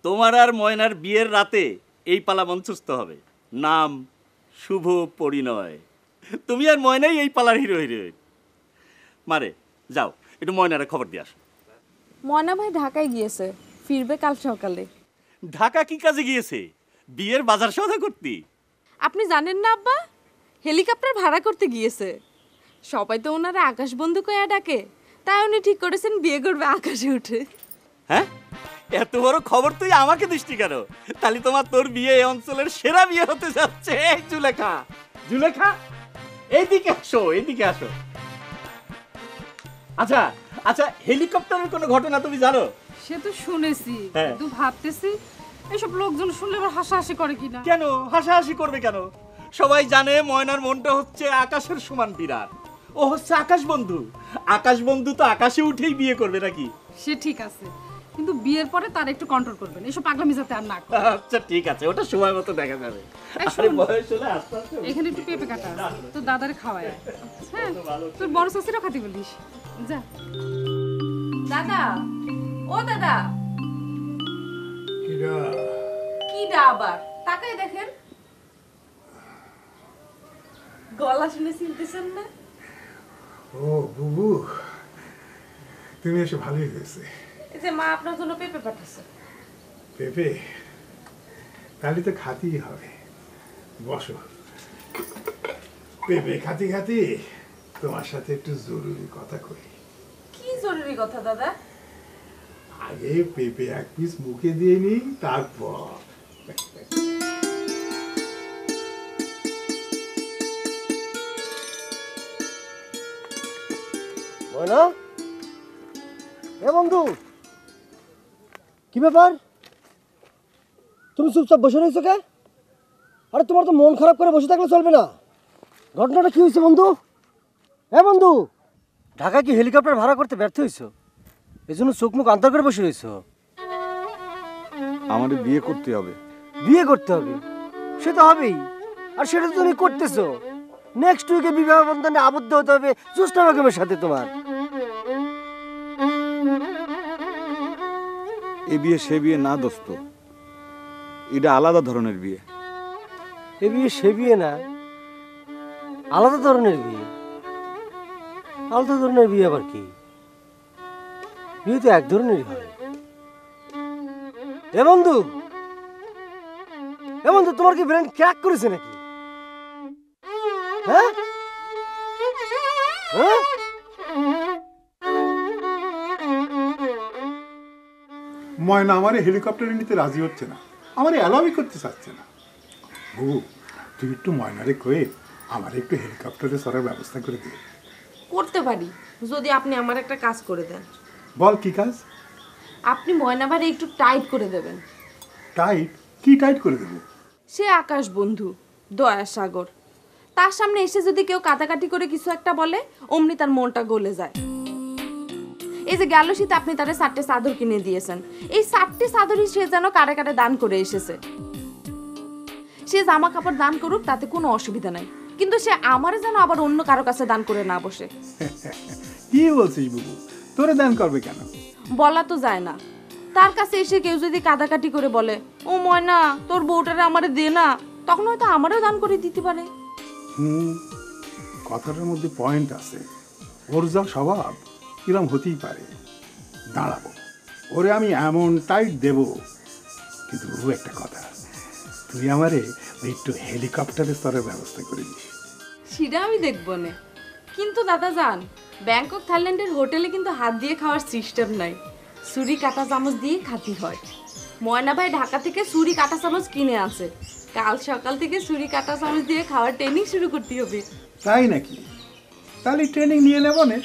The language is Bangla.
তোমার আর ময়নার বিয়ের রাতে এই পালা মঞ্চস্থ হবে। নাম শুভ পরিণয়। তুমি আর ময়নাই এই পালার হিরো হিরোইন। মারে যাও একটু ময়নারে খবর দিয়ে আসো। ময়না ভাই ঢাকায় গিয়েছে, ফিরবে কাল সকালে। ঢাকা কি কাজে গিয়েছে? বিয়ের বাজার সওদা করতে? আপনি জানেন না আব্বা, হেলিকপ্টার ভাড়া করতে গিয়েছে। সবাই তো ওনারা আকাশ বন্ধু কয়া ডাকে, তাই উনি ঠিক করেছেন বিয়ে করবে আকাশে উঠে। হ্যাঁ, এত বড় খবর তুই আমাকে দিসনি কেন? তাহলে তোর বিয়ে এই অঞ্চলের সেরা বিয়ে হতে যাচ্ছে। এই জুলেখা, জুলেখা এইদিকে আসো, এইদিকে আসো। আচ্ছা আচ্ছা, হেলিকপ্টারের কোনো ঘটনা তুমি জানো? সে তো শুনেছি, হ্যাঁ। কিন্তু ভাবতেছি এসব লোকজন শুনলে আবার হাসাহাসি করে কিনা। কেন হাসাহাসি করবে কেন? সবাই জানে ময়নার মনটা হচ্ছে আকাশের সমান বিরাট। ও হচ্ছে আকাশ বন্ধু। আকাশ বন্ধু তো আকাশে উঠেই বিয়ে করবে নাকি? সে ঠিক আছে, কিন্তু বিয়ের পরে তার একটু কন্ট্রোল করবেন, এসব পাগলামি যাতে আর না করে। আচ্ছা ঠিক আছে, ওটা সময় মতো দেখা যাবে। এই আরে শোন, বয়স হলে আস্তে আস্তে। এখানে একটু পেঁপে কাটা আছে, তোর দাদারে খাওয়ায়। হ্যাঁ, তোর বড় শাশুড়িও খাতে বলিস। যা। দাদা, ও দাদা। কিডা আবার? তাকাই দেখেন। গলা শুনে চিনতেছেন না? ও বুবু, তুমি এসে ভালোই হয়েছে। এই যে মা আপনার জন্য পেঁপে পাঠাচ্ছে। পেঁপে? তাহলে তো খাতেই হবে। বসো। পেঁপে খাতি খাতি তোমার সাথে একটু জরুরি কথা কই। কি জরুরি কথা দাদা? আগে পেঁপে এক পিস মুখে দিয়ে নিই, তারপর। ময়না, এ বন্ধু, কি ব্যাপার? তুমি চুপচাপ বসে রয়েছো কে? আরে তোমার তো মন খারাপ করে বসে থাকলে চলবে না। ঘটনাটা কি হয়েছে বন্ধু? হ্যাঁ বন্ধু, ঢাকায় কি হেলিকপ্টার ভাড়া করতে ব্যর্থ হয়েছো? এই জন্য চোখ মুখ আন্তর করে বসে রয়েছো? আমাদের বিয়ে করতে হবে। বিয়ে করতে হবে? সে তো হবেই, আর সেটা তো তুমি করতেছো। নেক্সট উইকে বিবাহ বন্ধনে আবদ্ধ হতে হবে জোসনা বেগমের সাথে তোমার। এ বিয়ে সে বিয়ে না দোস্ত, এটা আলাদা ধরনের বিয়ে। এ বিয়ে সে বিয়ে না, আলাদা ধরনের বিয়ে। আলাদা ধরনের বিয়ে আবার কি? বিয়ে তো এক ধরনেরই হয়। এ বন্ধু, এ বন্ধু, তোমার কি ব্রেন ক্র্যাক করেছে নাকি? হ্যাঁ হ্যাঁ, ময়না আমারে হেলিকপ্টারে নিতে রাজি হচ্ছে না, আমারে অ্যালাউই করতে চাচ্ছে না। বুবু, তুই একটু ময়নারে কয়ে আমার একটু হেলিকপ্টারে চড়ার ব্যবস্থা করে দে। করতে পারি, যদি আপনি আমার একটা কাজ করে দেন। বল কি কাজ? আপনি ময়না ভাইরে একটু টাইট করে দেবেন। টাইট? কি টাইট করে দেবো? সে আকাশ বন্ধু, দয়া সাগর, তার সামনে এসে যদি কেউ কাটাকাটি করে কিছু একটা বলে, অমনি তার মনটা গলে যায়। এই যে গেল শীতে আপনি তারে 4টে চাদর কিনে দিয়েছেন, এই 4টে চাদরই সে যেন কারে কারে দান করে এসেছে। সে জামা কাপড় দান করুক, তাতে কোনো অসুবিধা নাই, কিন্তু সে আমারে যেন আবার অন্য কারো কাছে দান করে না বসে। কি বলছিস বুবু? তোরে দান করবে কেন? বলা তো যায় না। তার কাছে এসে কেউ যদি কাদাকাটি করে বলে, ও ময়না তোর বউটারে আমারে দে না, তখন হয়তো আমারও দান করে দিতে পারে। কথাটার মধ্যে পয়েন্ট আছে। ওর যা স্বভাব, কিরম হতেই পারে। দাঁড়াবো, ওরে আমি এমন টাইট দেব। কিন্তু বাবু একটা কথা, তুই আমারে ওই একটু হেলিকপ্টারে স্তরের ব্যবস্থা করে দিস। সেটা আমি দেখবো না, কিন্তু দাদা যান, ব্যাংকক থাইল্যান্ডের হোটেলে কিন্তু হাত দিয়ে খাওয়ার সিস্টেম নাই, ছুরি কাঁটা চামচ দিয়ে খাতি হয়। ময়না ভাই ঢাকা থেকে ছুরি কাঁটা চামচ কিনে আছে, কাল সকাল থেকে ছুরি কাঁটা চামচ দিয়ে খাওয়ার ট্রেনিং শুরু করতে হবে। তাই নাকি? তাহলে ট্রেনিং নিয়ে নেব না?